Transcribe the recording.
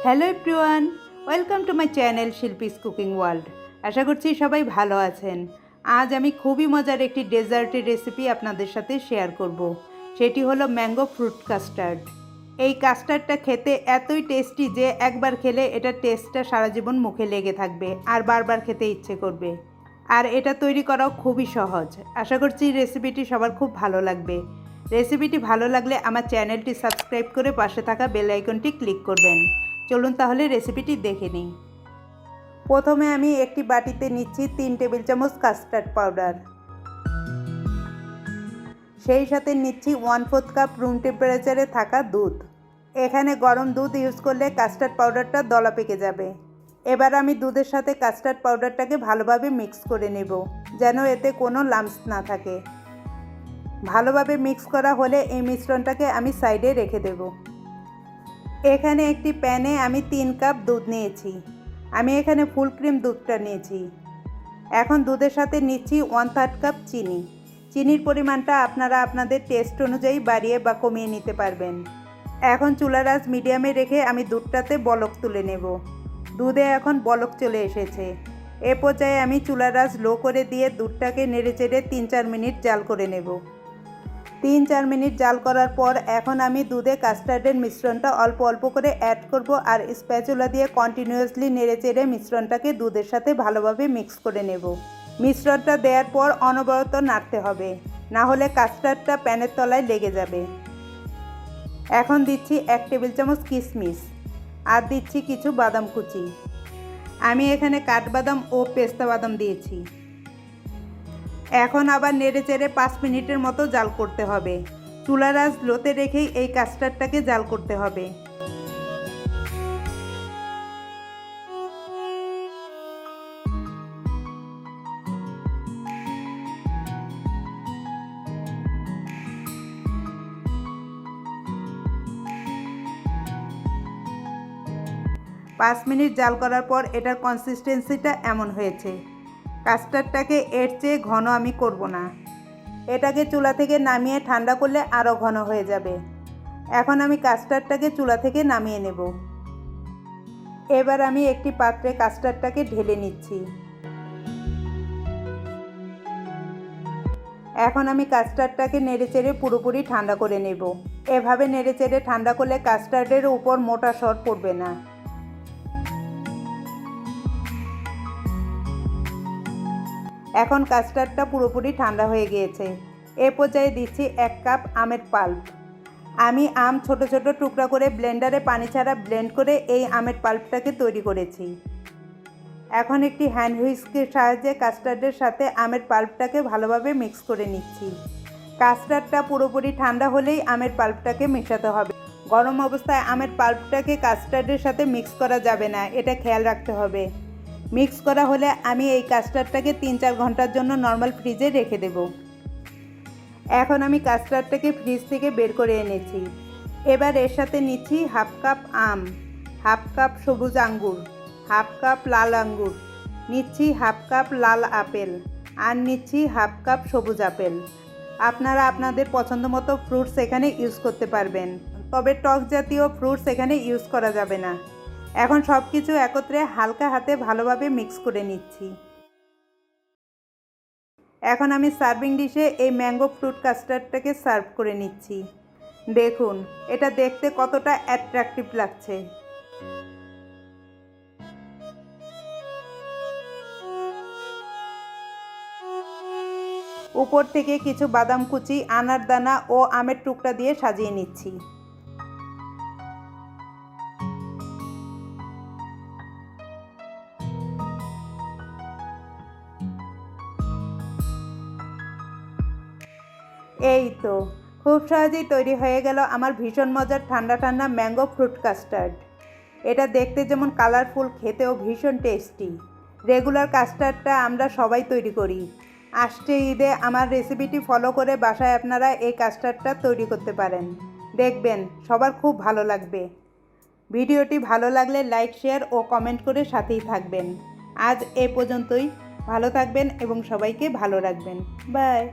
Hello everyone, welcome to my channel Shilpi's cooking world. আশা করছি সবাই ভালো আছেন। আজ আমি খুবই মজার একটি ডেজার্টের রেসিপি আপনাদের সাথে শেয়ার করব। সেটি হলো ম্যাঙ্গো ফ্রুট কাস্টার্ড। এই কাস্টার্ডটা খেতে এতই টেস্টি যে একবার খেলে এটার টেস্টটা সারা জীবন মুখে লেগে থাকবে আর বারবার খেতে ইচ্ছে করবে। আর এটা তৈরি করাও খুবই সহজ। আশা করছি রেসিপিটি সবার খুব ভালো লাগবে। রেসিপিটি ভালো লাগলে আমার চ্যানেলটি সাবস্ক্রাইব করে পাশে থাকা বেল আইকনটি ক্লিক করবেন। চলুন তাহলে রেসিপিটি দেখে নিই। প্রথমে আমি একটি বাটিতে নিচ্ছি 3 টেবিল চামচ কাস্টার্ড পাউডার, সেই সাথে নিচ্ছি 1/4 কাপ রুম টেম্পারেচারে থাকা দুধ। এখানে গরম দুধ ইউজ করলে কাস্টার্ড পাউডারটা দলা পেকে যাবে। এবার আমি দুধের সাথে কাস্টার্ড পাউডারটাকে ভালোভাবে মিক্স করে নেব, যেন এতে কোনো লাম্পস না থাকে। ভালোভাবে মিক্স করা হলে এই মিশ্রণটাকে আমি সাইডে রেখে দেব। এখানে একটি প্যানে আমি 3 কাপ দুধ নিয়েছি। আমি এখানে ফুল ক্রিম দুধটা নিয়েছি। এখন দুধের সাথে নিচ্ছি 1/3 কাপ চিনি। চিনির পরিমাণটা আপনারা আপনাদের টেস্ট অনুযায়ী বাড়িয়ে বা কমিয়ে নিতে পারবেন। এখন চুলার আঁচ মিডিয়ামে রেখে আমি দুধটাতে বলক তুলে নেব। দুধে এখন বলক চলে এসেছে। এ পর্যায়ে আমি চুলার আঁচ লো করে দিয়ে দুধটাকে নেড়েচেড়ে 3-4 মিনিট জাল করে নেব। 3-4 মিনিট জাল করার পর এখন আমি দুধে কাস্টার্ডের মিশ্রণটা অল্প অল্প করে অ্যাড করব আর স্প্যাচুলা দিয়ে কন্টিনিউয়াসলি নেড়েচেড়ে মিশ্রণটাকে দুধের সাথে ভালোভাবে মিক্স করে নেব। মিশ্রণটা দেওয়ার পর অনবরত নাড়তে হবে, না হলে কাস্টার্ডটা প্যানের তলায় লেগে যাবে। এখন দিচ্ছি 1 টেবিল চামচ কিশমিশ আর দিচ্ছি কিছু বাদাম কুচি। আমি এখানে কাঠবাদাম ও পেস্তা বাদাম দিয়েছি। এখন আবার নেড়েচেড়ে 5 মিনিটের মতো জাল করতে হবে। চুলার আঁচ লোতে রেখেই এই কাস্টার্ডটাকে জাল করতে হবে। পাঁচ মিনিট জাল করার পর এটার কনসিস্টেন্সিটা এমন হয়েছে। কাস্টার্ডটাকে এর চেয়ে ঘন আমি করব না। এটাকে চুলা থেকে নামিয়ে ঠান্ডা করলে আরও ঘন হয়ে যাবে। এখন আমি কাস্টার্ডটাকে চুলা থেকে নামিয়ে নেব। এবার আমি একটি পাত্রে কাস্টার্ডটাকে ঢেলে নিচ্ছি। এখন আমি কাস্টার্ডটাকে নেড়েচেড়ে পুরোপুরি ঠান্ডা করে নেব। এভাবে নেড়েচেড়ে ঠান্ডা করলে কাস্টার্ডের উপর মোটা সর পড়বে না। এখন কাস্টার্ডটা পুরোপুরি ঠান্ডা হয়ে গিয়েছে। এ পর্যায়ে দিচ্ছি 1 কাপ আমের পাল্প। আমি আম ছোট ছোট টুকরা করে ব্লেন্ডারে পানি ছাড়া ব্লেন্ড করে এই আমের পাল্পটাকে তৈরি করেছি। এখন একটি হ্যান্ড হুইস্কের সাহায্যে কাস্টার্ডের সাথে আমের পাল্পটাকে ভালোভাবে মিক্স করে নিচ্ছি। কাস্টার্ডটা পুরোপুরি ঠান্ডা হলেই আমের পাল্পটাকে মেশাতে হবে। গরম অবস্থায় আমের পাল্পটাকে কাস্টার্ডের সাথে মিক্স করা যাবে না, এটা খেয়াল রাখতে হবে। মিক্স করা হলে আমি এই কাস্টার্ডটাকে 3-4 ঘন্টার জন্য নর্মাল ফ্রিজে রেখে দেব। এখন আমি কাস্টার্ডটাকে ফ্রিজ থেকে বের করে এনেছি। এবার এর সাথে নিচ্ছি 1/2 কাপ আম, 1/2 কাপ সবুজ আঙ্গুর, 1/2 কাপ লাল আঙ্গুর, নিচ্ছি 1/2 কাপ লাল আপেল আর নিচ্ছি 1/2 কাপ সবুজ আপেল। আপনারা আপনাদের পছন্দ মতো ফ্রুটস এখানে ইউজ করতে পারবেন, তবে টক জাতীয় ফ্রুটস এখানে ইউজ করা যাবে না। এখন সব কিছু একত্রে হালকা হাতে ভালোভাবে মিক্স করে নিচ্ছি। এখন আমি সার্ভিং ডিশে এই ম্যাঙ্গো ফ্রুট কাস্টার্ডটাকে সার্ভ করে নিচ্ছি। দেখুন এটা দেখতে কতটা অ্যাট্রাকটিভ লাগছে। উপর থেকে কিছু বাদাম কুচি, আনার দানা ও আমের টুকরা দিয়ে সাজিয়ে নিচ্ছি। এই তো খুব সহজেই তৈরি হয়ে গেল আমার ভীষণ মজার ঠান্ডা ঠান্ডা ম্যাঙ্গো ফ্রুট কাস্টার্ড। এটা দেখতে যেমন কালারফুল, খেতেও ভীষণ টেস্টি। রেগুলার কাস্টার্ডটা আমরা সবাই তৈরি করি। আসছে ঈদে আমার রেসিপিটি ফলো করে বাসায় আপনারা এই কাস্টার্ডটা তৈরি করতে পারেন। দেখবেন সবার খুব ভালো লাগবে। ভিডিওটি ভালো লাগলে লাইক, শেয়ার ও কমেন্ট করে সাথেই থাকবেন। আজ এ পর্যন্তই। ভালো থাকবেন এবং সবাইকে ভালো রাখবেন। বাই।